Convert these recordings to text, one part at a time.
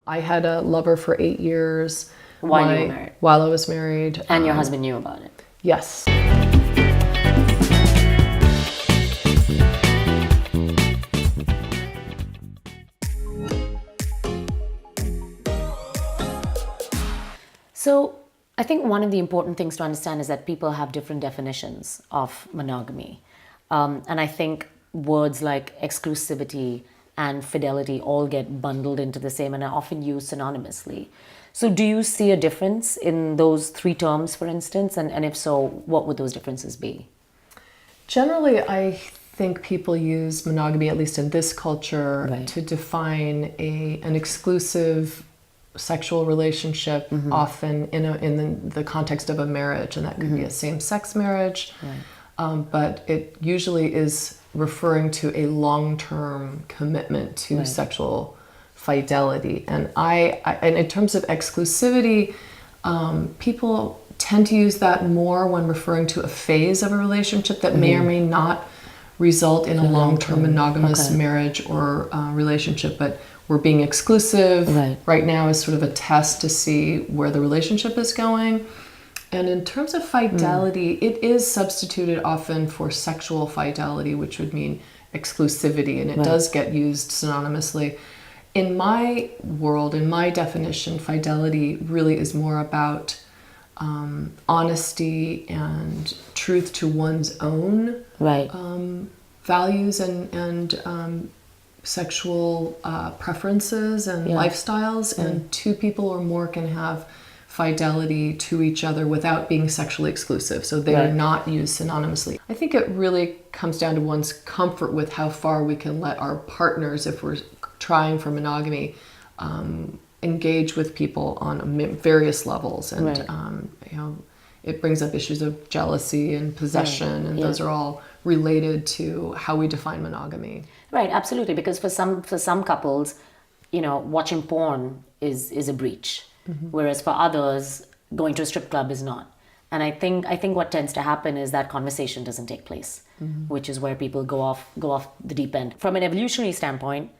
I had a lover for 8 years. While you were married? While I was married. And your husband knew about it? Yes. So I think one of the important things to understand is that people have different definitions of monogamy. And I think words like exclusivity and fidelity all get bundled into the same and are often used synonymously. So do you see a difference in those three terms, for instance? And if so, what would those differences be? Generally, I think people use monogamy, at least in this culture, Right. to define an exclusive sexual relationship, often in the context of a marriage, and that could be a same-sex marriage. Right. But it usually is referring to a long-term commitment to Right. sexual fidelity. And and in terms of exclusivity, people tend to use that more when referring to a phase of a relationship that may or may not result in a long-term monogamous marriage or relationship, but we're being exclusive right now is sort of a test to see where the relationship is going. And in terms of fidelity, it is substituted often for sexual fidelity, which would mean exclusivity, and it does get used synonymously. In my world, in my definition, fidelity really is more about honesty and truth to one's own values and sexual preferences and lifestyles, and two people or more can have fidelity to each other without being sexually exclusive. So they are not used synonymously. I think it really comes down to one's comfort with how far we can let our partners, if we're trying for monogamy, engage with people on various levels. And you know, it brings up issues of jealousy and possession, and those are all related to how we define monogamy. Right, absolutely. Because for some couples, you know, watching porn is a breach, whereas for others, going to a strip club is not. And I think what tends to happen is that conversation doesn't take place, which is where people go off the deep end. From an evolutionary standpoint,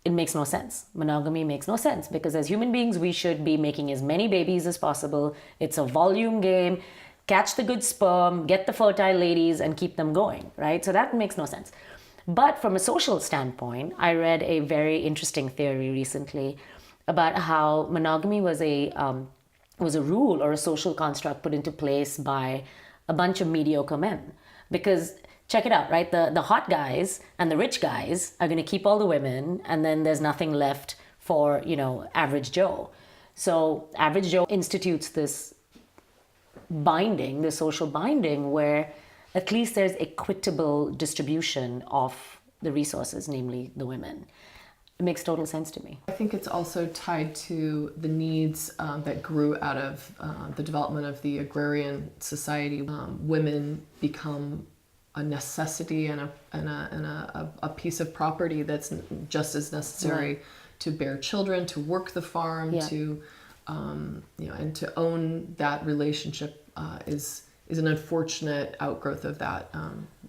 it makes no sense. Monogamy makes no sense because as human beings, we should be making as many babies as possible. It's a volume game. Catch the good sperm, get the fertile ladies, and keep them going, right? So that makes no sense. But from a social standpoint, I read a very interesting theory recently about how monogamy was a rule or a social construct put into place by a bunch of mediocre men. Because check it out, right? The hot guys and the rich guys are going to keep all the women, and then there's nothing left for, you know, average Joe. So average Joe institutes this binding, this social binding, where at least there's equitable distribution of the resources, namely the women. It makes total sense to me. I think it's also tied to the needs that grew out of the development of the agrarian society. Women become a necessity and a piece of property that's just as necessary to bear children, to work the farm, to you know, and to own that relationship is an unfortunate outgrowth of that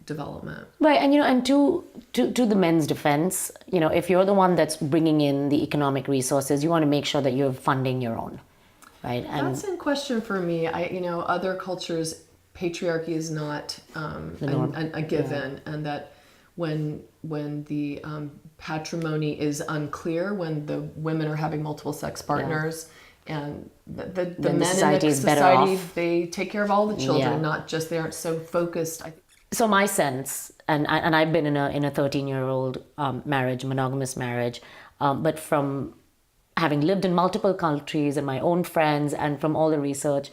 development. Right, and you know, and to the men's defense, you know, if you're the one that's bringing in the economic resources, you want to make sure that you're funding your own, right? And that's in question for me. You know, other cultures, patriarchy is not a given, and that when the patrimony is unclear, when the women are having multiple sex partners, and the men in the society, they take care of all the children, not just, they aren't so focused. So my sense, and I've been in a 13-year-old marriage, monogamous marriage, but from having lived in multiple countries and my own friends and from all the research,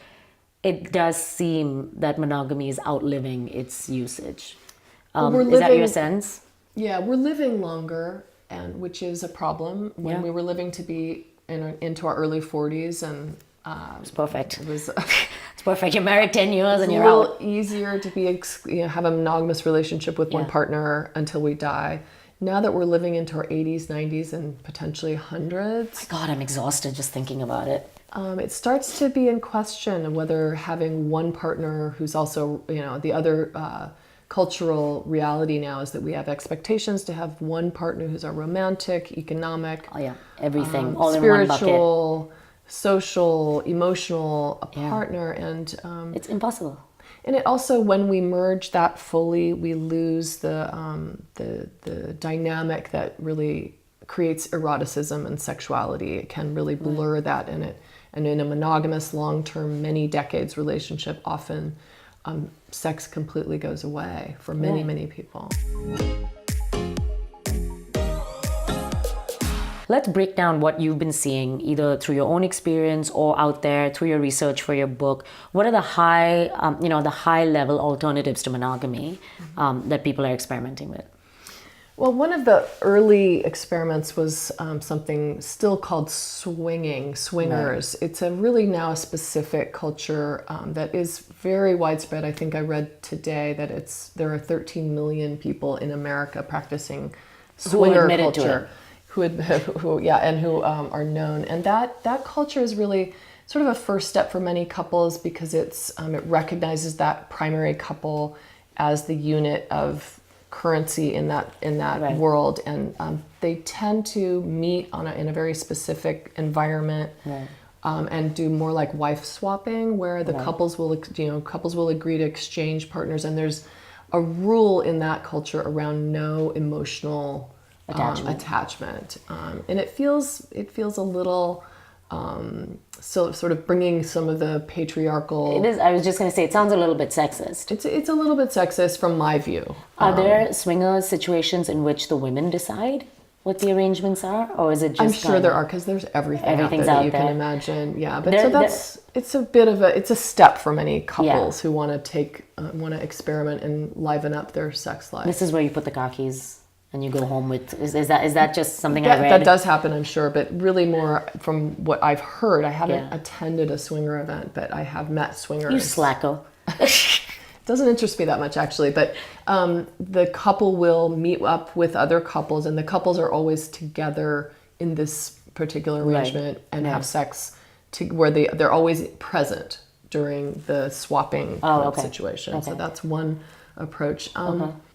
it does seem that monogamy is outliving its usage. Is that your sense? Yeah, we're living longer, and which is a problem. When we were living to be into our early 40s, and it's perfect. It was it's perfect. You're married 10 years and you're out. It's a little easier to be have a monogamous relationship with one partner until we die. Now that we're living into our 80s, 90s, and potentially hundreds. My God, I'm exhausted just thinking about it. It starts to be in question whether having one partner who's also, you know, the other cultural reality now is that we have expectations to have one partner who's our romantic, economic, Oh yeah, everything all in one bucket. spiritual, social, emotional partner, and It's impossible. and it also, when we merge that fully, we lose the dynamic that really creates eroticism and sexuality. It can really blur that in it. And in a monogamous, long-term, many decades relationship, often sex completely goes away for many, many people. Let's break down what you've been seeing, either through your own experience or out there through your research for your book. What are the high-level alternatives to monogamy that people are experimenting with? Well, one of the early experiments was something still called swingers. Right. It's really now a specific culture that is very widespread. I think I read today that there are 13 million people in America practicing swinger culture. Who are known, and that culture is really sort of a first step for many couples because it recognizes that primary couple as the unit of currency in that right. world, and they tend to meet in a very specific environment, right. And do more like wife swapping, where the right. couples will agree to exchange partners, and there's a rule in that culture around no emotional attachment. And it feels a little sort of bringing some of the patriarchal. It is. I was just going to say, it sounds a little bit sexist. It's a little bit sexist from my view. Are there swinger situations in which the women decide what the arrangements are, or is it just? I'm sure there are, because there's everything's out there that you can imagine. Yeah, but it's a step for many couples who want to experiment and liven up their sex life. This is where you put the car keys and you go home with. Is that just something I read? That does happen, I'm sure, but really more from what I've heard. I haven't attended a swinger event, but I have met swingers. You slacker. It doesn't interest me that much, actually, but the couple will meet up with other couples, and the couples are always together in this particular arrangement and have sex where they're always present during the swapping situation. Okay. So that's one approach.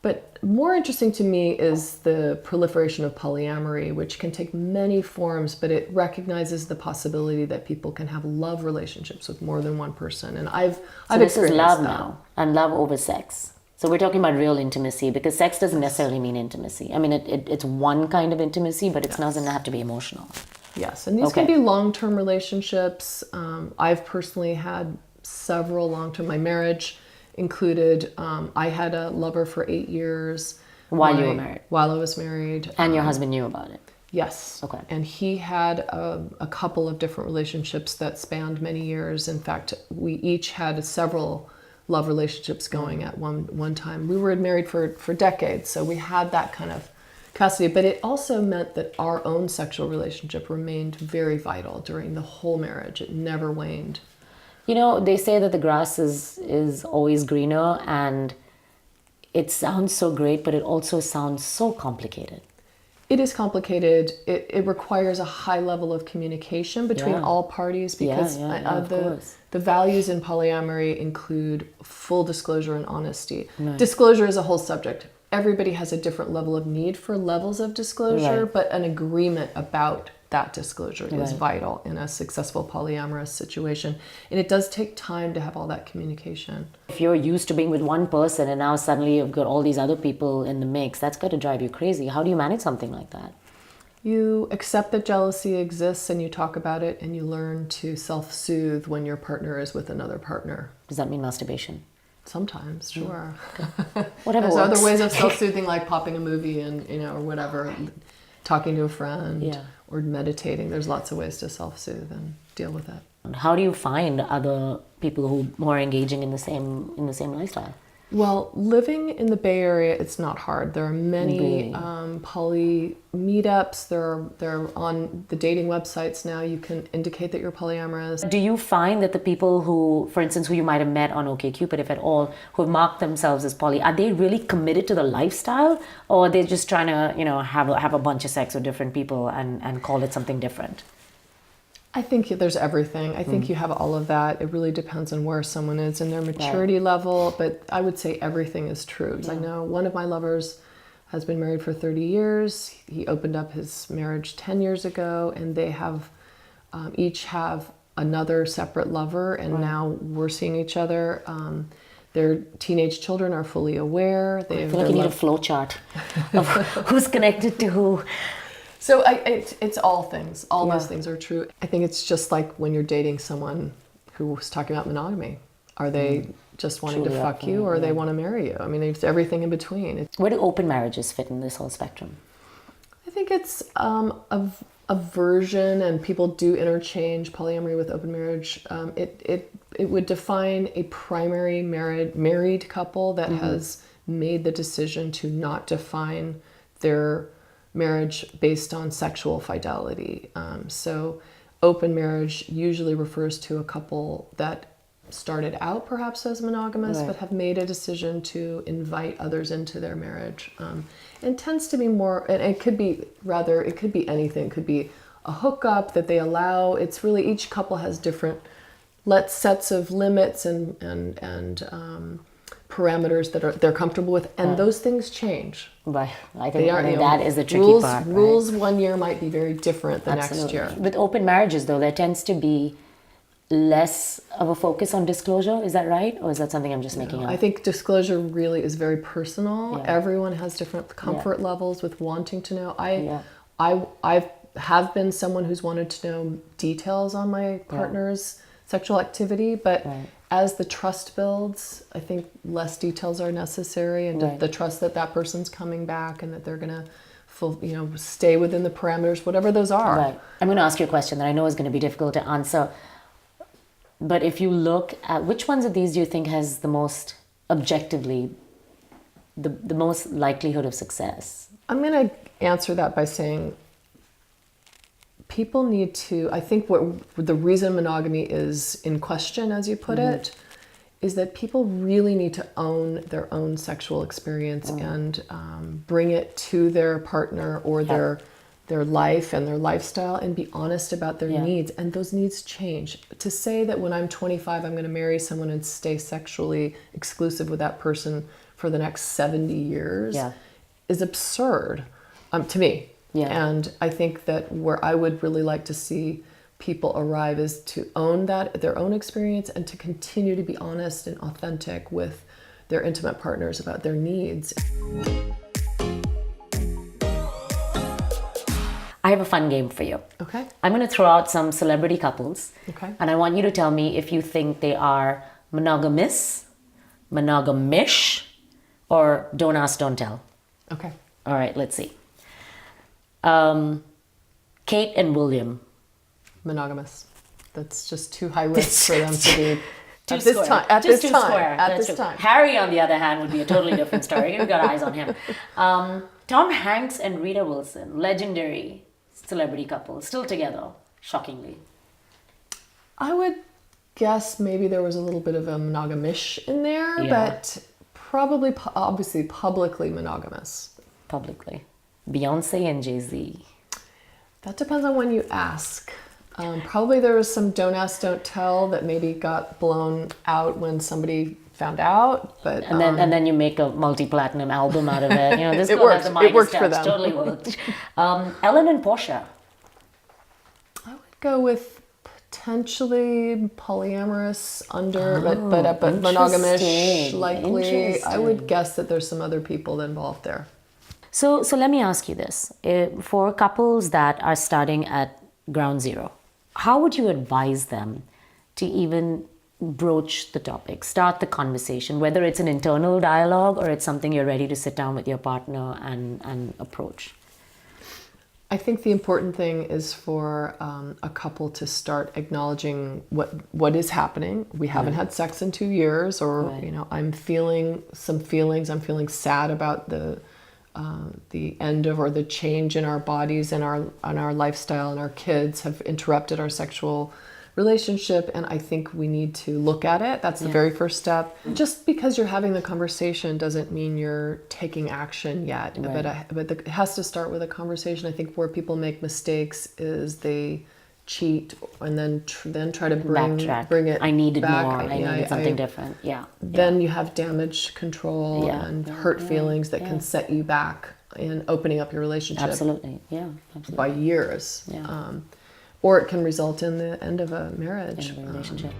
But more interesting to me is the proliferation of polyamory, which can take many forms, but it recognizes the possibility that people can have love relationships with more than one person. And I've this is love now, and love over sex. So we're talking about real intimacy, because sex doesn't necessarily mean intimacy. I mean, it's one kind of intimacy, but it doesn't have to be emotional. Yes, and these can be long-term relationships. I've personally had several long-term. My marriage included, I had a lover for 8 years. While you were married? While I was married. And your husband knew about it? Yes. Okay. And he had a couple of different relationships that spanned many years. In fact, we each had several love relationships going at one time. We were married for decades, so we had that kind of custody. But it also meant that our own sexual relationship remained very vital during the whole marriage. It never waned. You know, they say that the grass is always greener, and it sounds so great, but it also sounds so complicated. It is complicated. It requires a high level of communication between all parties, because the values in polyamory include full disclosure and honesty. Right. Disclosure is a whole subject. Everybody has a different level of need for levels of disclosure, but an agreement about that disclosure is vital in a successful polyamorous situation. And it does take time to have all that communication. If you're used to being with one person and now suddenly you've got all these other people in the mix, that's got to drive you crazy. How do you manage something like that? You accept that jealousy exists, and you talk about it, and you learn to self-soothe when your partner is with another partner. Does that mean masturbation? Sometimes, sure. Whatever. There's other ways of self-soothing, like popping a movie and or whatever, talking to a friend, or meditating. There's lots of ways to self-soothe and deal with it. How do you find other people who are engaging in the same lifestyle? Well, living in the Bay Area, it's not hard. There are many poly meetups. They're on the dating websites now. You can indicate that you're polyamorous. Do you find that the people who, for instance, who you might have met on OkCupid, if at all, who have marked themselves as poly, are they really committed to the lifestyle, or are they just trying to, have a bunch of sex with different people and call it something different? I think there's everything. I think you have all of that. It really depends on where someone is in their maturity level, but I would say everything is true. I know one of my lovers has been married for 30 years. He opened up his marriage 10 years ago, and they have each have another separate lover, and now we're seeing each other. Their teenage children are fully aware. I feel like you need a flow chart of who's connected to who. So it's all things. All those things are true. I think it's just like when you're dating someone who was talking about monogamy. Are they just wanting to fuck you, or they want to marry you? I mean, it's everything in between. Where do open marriages fit in this whole spectrum? I think it's a version, and people do interchange polyamory with open marriage. It would define a primary married couple that has made the decision to not define their marriage based on sexual fidelity. So open marriage usually refers to a couple that started out perhaps as monogamous, but have made a decision to invite others into their marriage. And tends to be more, and it could be anything. It could be a hookup that they allow. It's really, each couple has different sets of limits and parameters that they're comfortable with, and those things change. Right. I think that is the tricky part. Rules 1 year might be very different the next year. With open marriages, though, there tends to be less of a focus on disclosure. Is that right? Or is that something I'm just making up? I think disclosure really is very personal. Everyone has different comfort levels with wanting to know. I have been someone who's wanted to know details on my partner's sexual activity, but as the trust builds, I think less details are necessary, and the trust that that person's coming back and that they're going to stay within the parameters, whatever those are. Right. I'm going to ask you a question that I know is going to be difficult to answer. But if you look at which ones of these do you think has the most objectively, the most likelihood of success? I'm going to answer that by saying people need to, I think what the reason monogamy is in question, as you put it, is that people really need to own their own sexual experience and bring it to their partner or their life and their lifestyle, and be honest about their needs. And those needs change. To say that when I'm 25, I'm going to marry someone and stay sexually exclusive with that person for the next 70 years is absurd to me. And I think that where I would really like to see people arrive is to own their own experience, and to continue to be honest and authentic with their intimate partners about their needs. I have a fun game for you. Okay. I'm going to throw out some celebrity couples. Okay. And I want you to tell me if you think they are monogamous, monogamish, or don't ask, don't tell. Okay. All right, let's see. Kate and William. Monogamous. That's just too high risk for them to be At this time. time. Harry, on the other hand, would be a totally different story. We've got eyes on him. Tom Hanks and Rita Wilson, legendary celebrity couple, still together, shockingly. I would guess maybe there was a little bit of a monogamish in there, but probably, obviously, publicly monogamous. Publicly. Beyonce and Jay-Z. That depends on when you ask. Probably there was some don't ask, don't tell that maybe got blown out when somebody found out, but and then you make a multi-platinum album out of it. You know, this it girl works. has the Midas It worked for touch. them. Totally worked. Ellen and Portia. I would go with potentially polyamorous but monogamish likely. I would guess that there's some other people involved there. So let me ask you this. For couples that are starting at ground zero, how would you advise them to even broach the topic, start the conversation, whether it's an internal dialogue or it's something you're ready to sit down with your partner and approach? I think the important thing is for a couple to start acknowledging what is happening. We haven't had sex in 2 years, or I'm feeling some feelings. I'm feeling sad about the end of, or the change in our bodies and our lifestyle, and our kids have interrupted our sexual relationship, and I think we need to look at it. That's the very first step. Just because you're having the conversation doesn't mean you're taking action yet, but it has to start with a conversation. I think where people make mistakes is they cheat and then try to Backtrack. bring it I needed back. more. I needed something different. Yeah. Then you have damage control and hurt feelings that can set you back in opening up your relationship. Absolutely. Yeah. Absolutely. By years. Yeah. Or it can result in the end of a marriage. In a relationship.